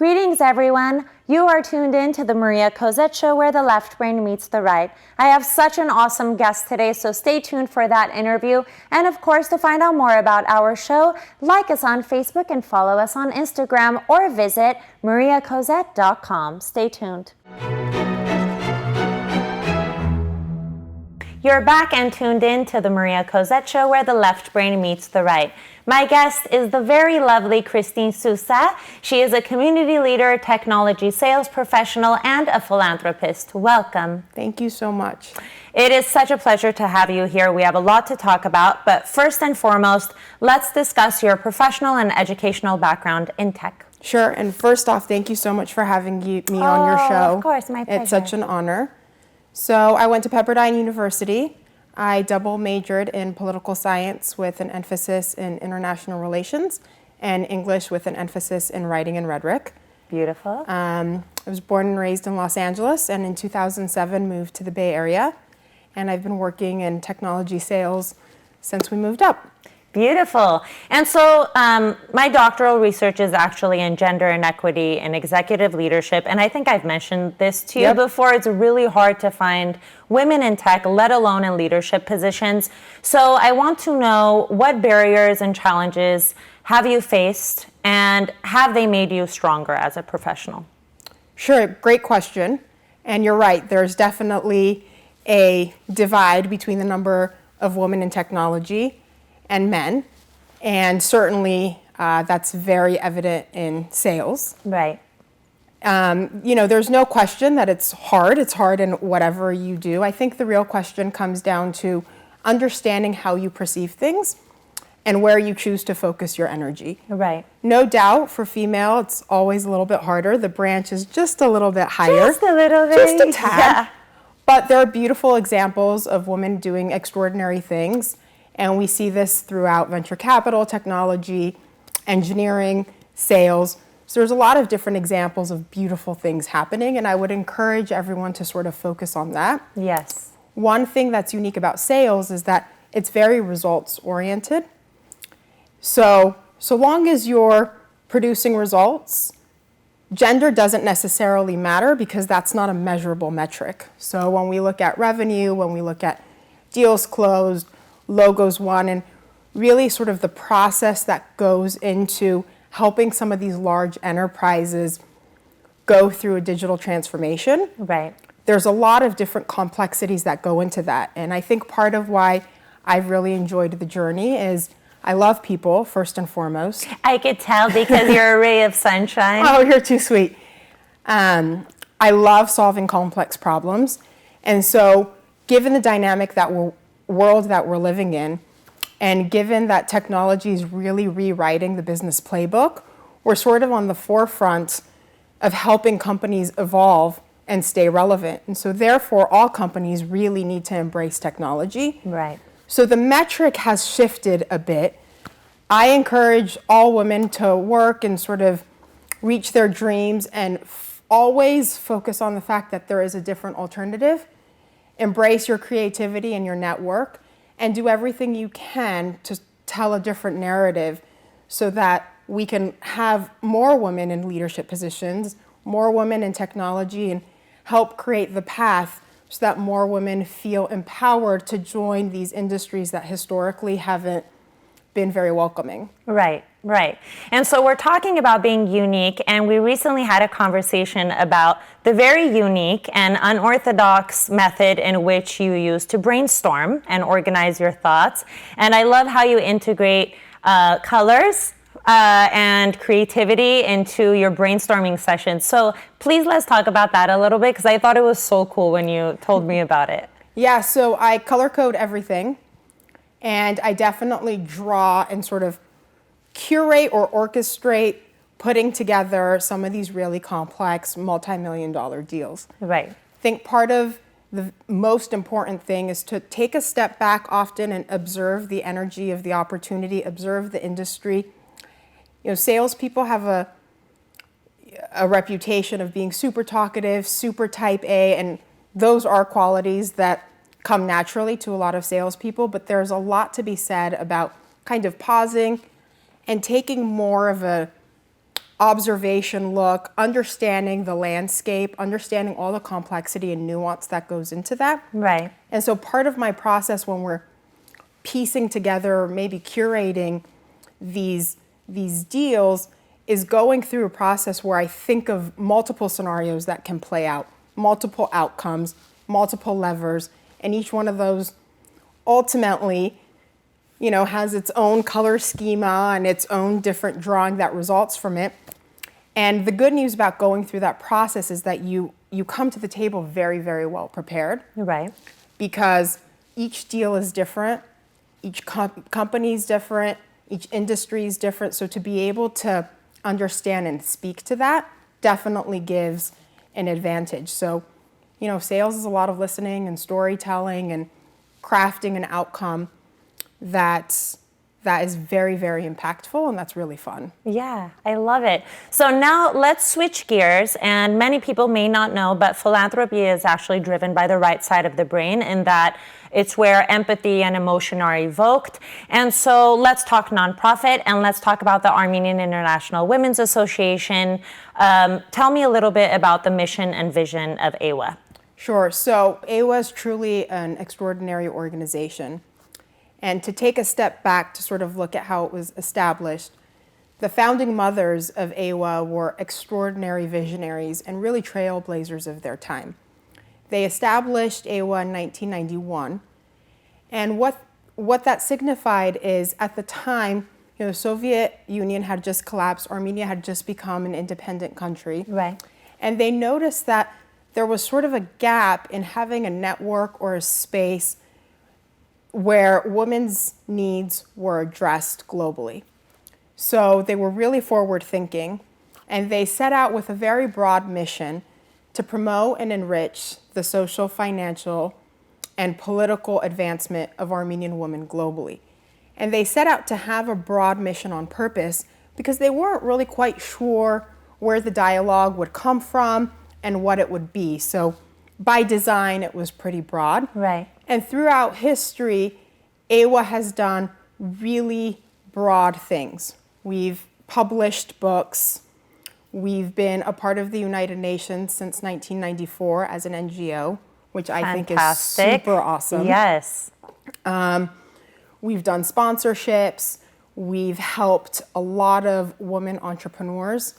Greetings, everyone. You are tuned in to the Maria Cozette Show, where the left brain meets the right. I have such an awesome guest today, so stay tuned for that interview. And of course, to find out more about our show, like us on Facebook and follow us on Instagram or visit mariacozette.com. Stay tuned. You're back and tuned in to the Maria Cozette Show, where the left brain meets the right. My guest is the very lovely Christine Soussa. She is a community leader, technology sales professional, and a philanthropist. Welcome. Thank you so much. It is such a pleasure to have you here. We have a lot to talk about, but first and foremost, let's discuss your professional and educational background in tech. Sure, and first off, thank you so much for having me on your show. Of course, my pleasure. It's such an honor. So I went to Pepperdine University. I double majored in political science with an emphasis in international relations and English with an emphasis in writing and rhetoric. Beautiful. I was born and raised in Los Angeles, and in 2007 moved to the Bay Area. And I've been working in technology sales since we moved up. Beautiful. And so my doctoral research is actually in gender inequity and executive leadership. And I think I've mentioned this to you before. It's really hard to find women in tech, let alone in leadership positions. So I want to know, what barriers and challenges have you faced, and have they made you stronger as a professional? Sure, great question. And you're right, there's definitely a divide between the number of women in technology and men, and certainly that's very evident in sales. Right. There's no question that it's hard. It's hard in whatever you do. I think the real question comes down to understanding how you perceive things and where you choose to focus your energy. Right. No doubt for female, it's always a little bit harder. The branch is just a little bit higher. Just a little bit. Just a tad. Yeah. But there are beautiful examples of women doing extraordinary things. And we see this throughout venture capital, technology, engineering, sales. So there's a lot of different examples of beautiful things happening, and I would encourage everyone to sort of focus on that. Yes. One thing that's unique about sales is that it's very results oriented. So long as you're producing results, gender doesn't necessarily matter because that's not a measurable metric. So when we look at revenue, when we look at deals closed, logos won, and really sort of the process that goes into helping some of these large enterprises go through a digital transformation. Right. There's a lot of different complexities that go into that. And I think part of why I've really enjoyed the journey is I love people, first and foremost. I could tell because you're a ray of sunshine. Oh, you're too sweet. I love solving complex problems. And so given the dynamic world that we're living in, and given that technology is really rewriting the business playbook, we're sort of on the forefront of helping companies evolve and stay relevant. And so therefore, all companies really need to embrace technology. Right. So the metric has shifted a bit. I encourage all women to work and sort of reach their dreams and always focus on the fact that there is a different alternative. Embrace your creativity and your network, and do everything you can to tell a different narrative so that we can have more women in leadership positions, more women in technology, and help create the path so that more women feel empowered to join these industries that historically haven't been very welcoming. Right, right. And so we're talking about being unique, and we recently had a conversation about the very unique and unorthodox method in which you use to brainstorm and organize your thoughts. And I love how you integrate colors and creativity into your brainstorming sessions. So please let's talk about that a little bit, because I thought it was so cool when you told me about it. Yeah, so I color code everything. And I definitely draw and sort of curate or orchestrate putting together some of these really complex multi-million-dollar deals. Right. I think part of the most important thing is to take a step back often and observe the energy of the opportunity, observe the industry. Salespeople have a reputation of being super talkative, super type A, and those are qualities that come naturally to a lot of salespeople, but there's a lot to be said about kind of pausing and taking more of a observation look, understanding the landscape, understanding all the complexity and nuance that goes into that. Right. And so part of my process when we're piecing together, or maybe curating these deals, is going through a process where I think of multiple scenarios that can play out, multiple outcomes, multiple levers, and each one of those ultimately, has its own color schema and its own different drawing that results from it. And the good news about going through that process is that you come to the table very, very well prepared. Right. Because each deal is different, each company is different, each industry is different. So to be able to understand and speak to that definitely gives an advantage. So, sales is a lot of listening and storytelling and crafting an outcome that is very, very impactful, and that's really fun. Yeah, I love it. So now let's switch gears, and many people may not know, but philanthropy is actually driven by the right side of the brain, in that it's where empathy and emotion are evoked. And so let's talk nonprofit, and let's talk about the Armenian International Women's Association. Tell me a little bit about the mission and vision of AWA. Sure. So AWA is truly an extraordinary organization. And to take a step back to sort of look at how it was established, the founding mothers of AWA were extraordinary visionaries and really trailblazers of their time. They established AWA in 1991. And what that signified is, at the time, the Soviet Union had just collapsed, Armenia had just become an independent country. Right. And they noticed that there was sort of a gap in having a network or a space where women's needs were addressed globally. So they were really forward thinking, and they set out with a very broad mission to promote and enrich the social, financial, and political advancement of Armenian women globally. And they set out to have a broad mission on purpose because they weren't really quite sure where the dialogue would come from and what it would be. So by design, it was pretty broad. Right. And throughout history, AWA has done really broad things. We've published books. We've been a part of the United Nations since 1994 as an NGO, which I think is super awesome. Yes. We've done sponsorships. We've helped a lot of women entrepreneurs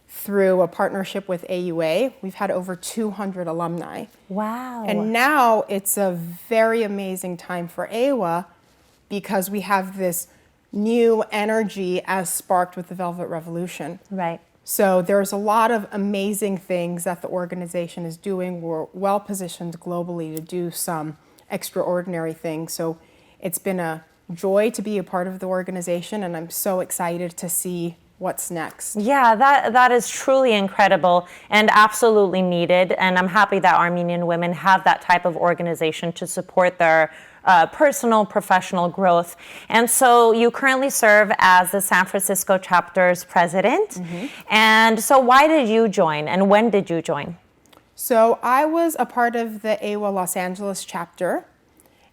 through a partnership with AUA. We've had over 200 alumni. Wow. And now it's a very amazing time for AWA because we have this new energy as sparked with the Velvet Revolution. Right. So there's a lot of amazing things that the organization is doing. We're well positioned globally to do some extraordinary things. So it's been a joy to be a part of the organization, and I'm so excited to see what's next. Yeah, that is truly incredible and absolutely needed. And I'm happy that Armenian women have that type of organization to support their personal, professional growth. And so you currently serve as the San Francisco chapter's president. Mm-hmm. And so why did you join, and when did you join? So I was a part of the AWA Los Angeles chapter.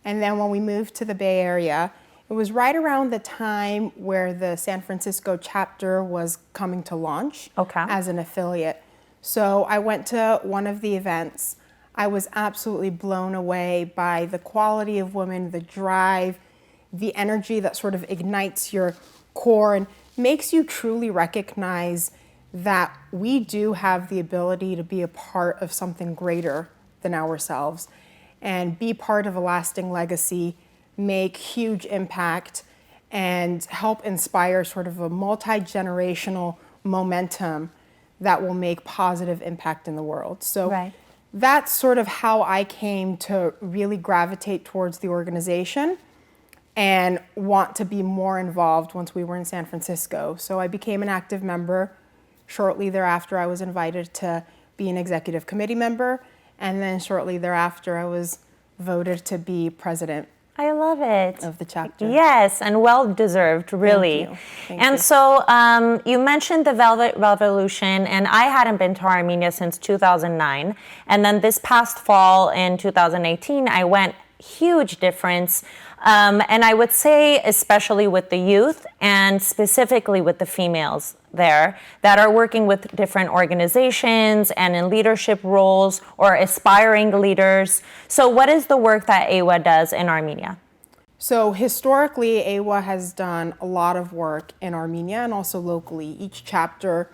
And then when we moved to the Bay Area, it was right around the time where the San Francisco chapter was coming to launch as an affiliate. So I went to one of the events. I was absolutely blown away by the quality of women, the drive, the energy that sort of ignites your core and makes you truly recognize that we do have the ability to be a part of something greater than ourselves and be part of a lasting legacy, make huge impact, and help inspire sort of a multi-generational momentum that will make positive impact in the world. So that's sort of how I came to really gravitate towards the organization and want to be more involved once we were in San Francisco. So I became an active member. Shortly thereafter, I was invited to be an executive committee member, and then shortly thereafter, I was voted to be president. I love it. Of the chapter. Yes, and well deserved, really. Thank you. So you mentioned the Velvet Revolution, and I hadn't been to Armenia since 2009. And then this past fall in 2018, I went. Huge difference. And I would say, especially with the youth and specifically with the females there that are working with different organizations and in leadership roles or aspiring leaders. So what is the work that AWA does in Armenia? So historically, AWA has done a lot of work in Armenia and also locally. Each chapter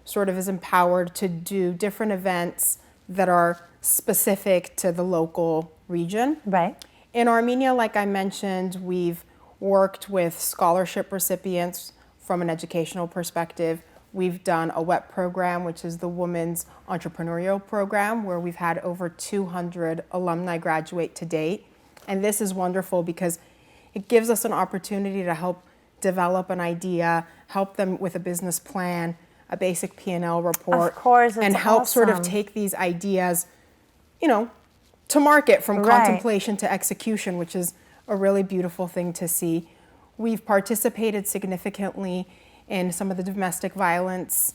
sort of is empowered to do different events that are specific to the local region. Right. In Armenia, like I mentioned, we've worked with scholarship recipients from an educational perspective. We've done a WEP program, which is the Women's Entrepreneurial Program, where we've had over 200 alumni graduate to date. And this is wonderful because it gives us an opportunity to help develop an idea, help them with a business plan, a basic P&L report, of course, and help sort of take these ideas, to market from contemplation to execution, which is a really beautiful thing to see. We've participated significantly in some of the domestic violence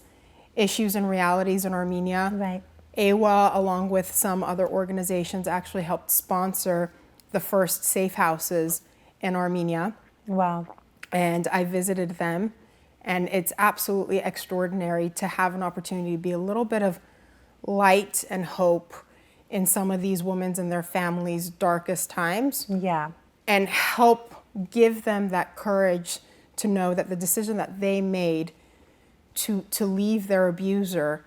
issues and realities in Armenia. Right. AWA, along with some other organizations, actually helped sponsor the first safe houses in Armenia. Wow. And I visited them, and it's absolutely extraordinary to have an opportunity to be a little bit of light and hope in some of these women's and their families' darkest times. Yeah. And help give them that courage to know that the decision that they made to leave their abuser,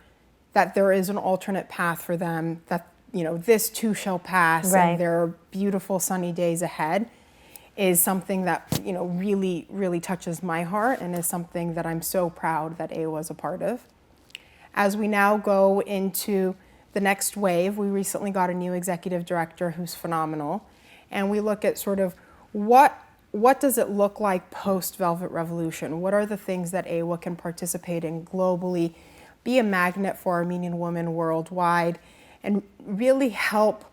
that there is an alternate path for them, that this too shall pass, right. and there are beautiful sunny days ahead, is something that really, really touches my heart and is something that I'm so proud that AWA is a part of. As we now go into the next wave, we recently got a new executive director who's phenomenal, and we look at sort of what does it look like post-Velvet Revolution? What are the things that AWA can participate in globally, be a magnet for Armenian women worldwide, and really help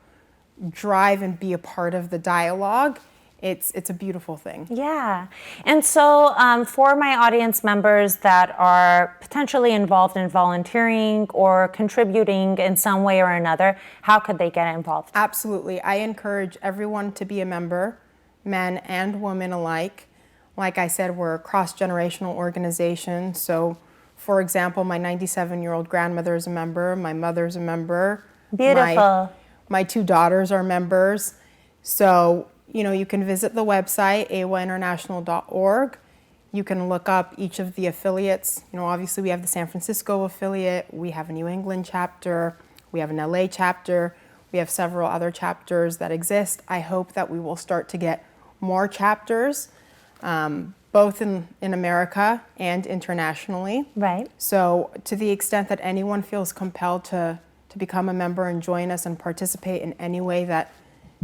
drive and be a part of the dialogue? It's a beautiful thing. Yeah. And so for my audience members that are potentially involved in volunteering or contributing in some way or another, how could they get involved? Absolutely. I encourage everyone to be a member, men and women alike. Like I said, we're a cross-generational organization. So, for example, my 97-year-old grandmother is a member, my mother's a member. Beautiful. My two daughters are members. So, you can visit the website, awainternational.org. You can look up each of the affiliates. Obviously we have the San Francisco affiliate, we have a New England chapter, we have an LA chapter, we have several other chapters that exist. I hope that we will start to get more chapters, both in America and internationally. Right. So to the extent that anyone feels compelled to become a member and join us and participate in any way that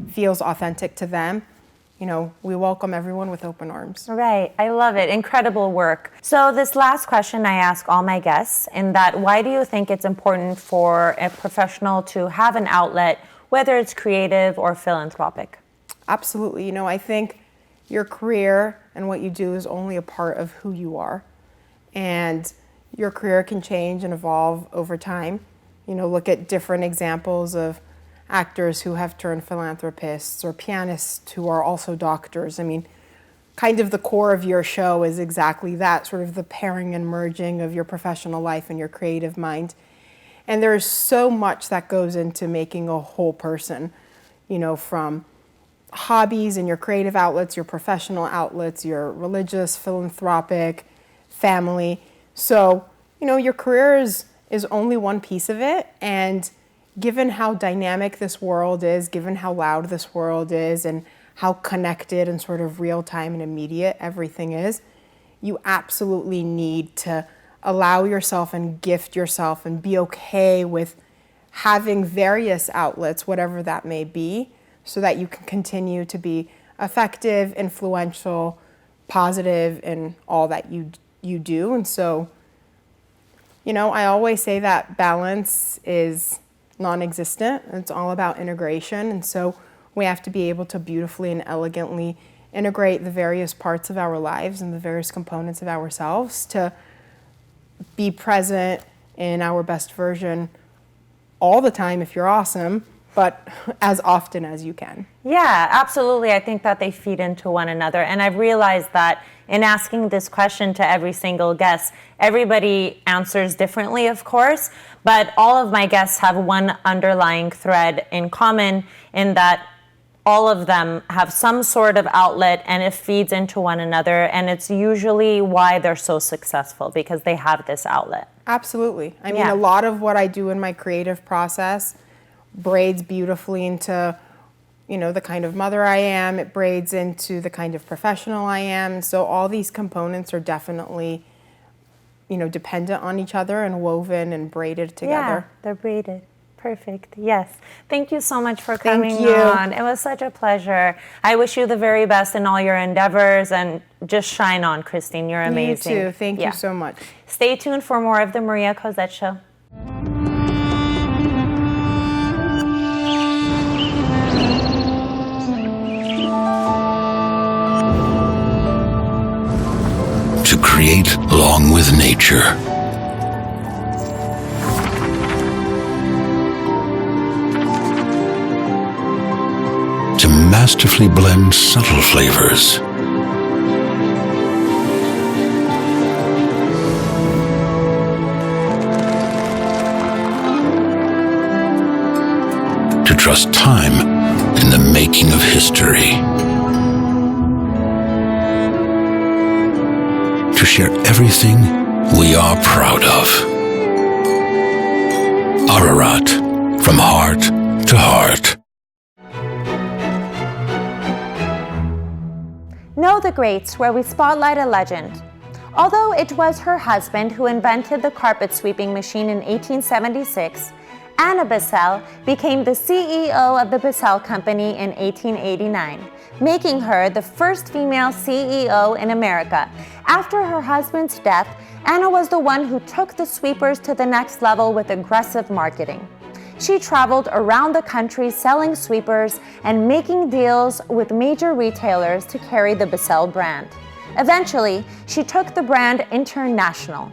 feels authentic to them, we welcome everyone with open arms. Right. I love it. Incredible work. So this last question I ask all my guests, in that why do you think it's important for a professional to have an outlet, whether it's creative or philanthropic? Absolutely. I think your career and what you do is only a part of who you are. And your career can change and evolve over time. Look at different examples of actors who have turned philanthropists or pianists who are also doctors. I mean, kind of the core of your show is exactly that, sort of the pairing and merging of your professional life and your creative mind. And there's so much that goes into making a whole person, from hobbies and your creative outlets, your professional outlets, your religious, philanthropic, family. So, your career is only one piece of it. And given how dynamic this world is, given how loud this world is, and how connected and sort of real time and immediate everything is, you absolutely need to allow yourself and gift yourself and be okay with having various outlets, whatever that may be, so that you can continue to be effective, influential, positive in all that you do. And so, I always say that balance is non-existent. It's all about integration. And so we have to be able to beautifully and elegantly integrate the various parts of our lives and the various components of ourselves to be present in our best version all the time if you're awesome, but as often as you can. Yeah, absolutely. I think that they feed into one another. And I've realized that in asking this question to every single guest, everybody answers differently, of course, but all of my guests have one underlying thread in common, in that all of them have some sort of outlet and it feeds into one another. And it's usually why they're so successful, because they have this outlet. Absolutely. I mean, a lot of what I do in my creative process braids beautifully into, you know, the kind of mother I am. It braids into the kind of professional I am. So all these components are definitely, you know, dependent on each other and woven and braided together. Yeah, they're braided. Perfect. Yes. Thank you so much for coming Thank you. on. It was such a pleasure. I wish you the very best in all your endeavors, and just shine on, Christine. You're amazing. You too. Thank you so much. Stay tuned for more of the Maria Cozette Show. To create along with nature. To masterfully blend subtle flavors. To trust time in the making of history. To share everything we are proud of. Ararat, from heart to heart. Know the Greats, where we spotlight a legend. Although it was her husband who invented the carpet sweeping machine in 1876, Anna Bissell became the CEO of the Bissell Company in 1889, making her the first female CEO in America. After her husband's death, Anna was the one who took the sweepers to the next level with aggressive marketing. She traveled around the country selling sweepers and making deals with major retailers to carry the Bissell brand. Eventually, she took the brand international.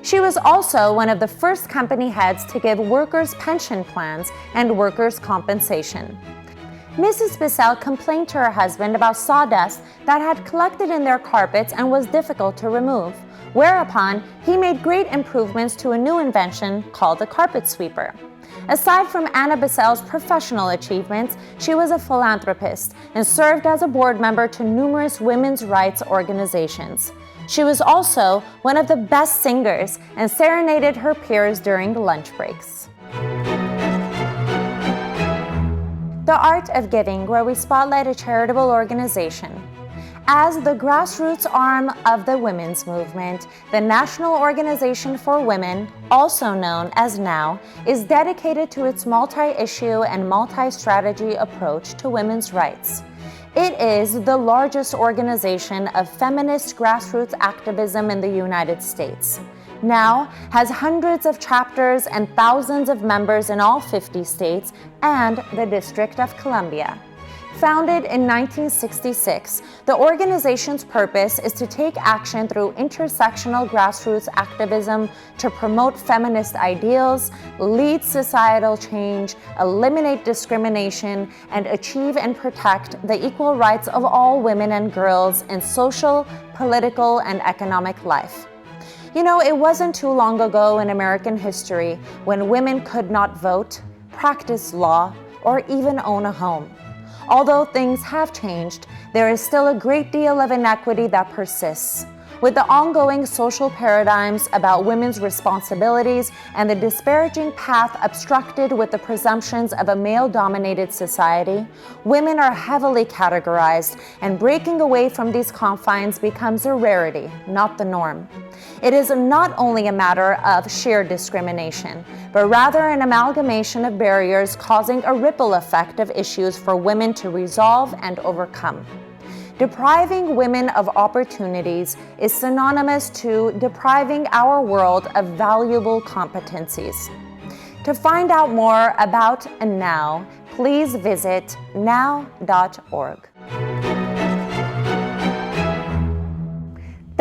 She was also one of the first company heads to give workers pension plans and workers' compensation. Mrs. Bissell complained to her husband about sawdust that had collected in their carpets and was difficult to remove, whereupon he made great improvements to a new invention called the carpet sweeper. Aside from Anna Bissell's professional achievements, she was a philanthropist and served as a board member to numerous women's rights organizations. She was also one of the best singers and serenaded her peers during lunch breaks. The Art of Giving, where we spotlight a charitable organization. As the grassroots arm of the women's movement, the National Organization for Women, also known as NOW, is dedicated to its multi-issue and multi-strategy approach to women's rights. It is the largest organization of feminist grassroots activism in the United States. NOW has hundreds of chapters and thousands of members in all 50 states and the District of Columbia. Founded in 1966, the organization's purpose is to take action through intersectional grassroots activism to promote feminist ideals, lead societal change, eliminate discrimination, and achieve and protect the equal rights of all women and girls in social, political, and economic life. You know, it wasn't too long ago in American history when women could not vote, practice law, or even own a home. Although things have changed, there is still a great deal of inequity that persists. With the ongoing social paradigms about women's responsibilities and the disparaging path obstructed with the presumptions of a male-dominated society, women are heavily categorized, and breaking away from these confines becomes a rarity, not the norm. It is not only a matter of sheer discrimination, but rather an amalgamation of barriers causing a ripple effect of issues for women to resolve and overcome. Depriving women of opportunities is synonymous to depriving our world of valuable competencies. To find out more about NOW, please visit now.org.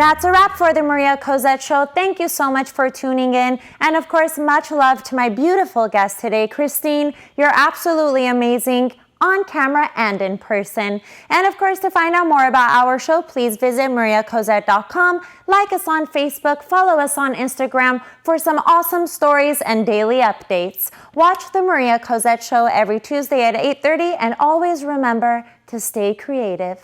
That's a wrap for the Maria Cozette Show. Thank you so much for tuning in. And of course, much love to my beautiful guest today, Christine. You're absolutely amazing on camera and in person. And of course, to find out more about our show, please visit mariacozette.com, like us on Facebook, follow us on Instagram for some awesome stories and daily updates. Watch the Maria Cozette Show every Tuesday at 8:30, and always remember to stay creative.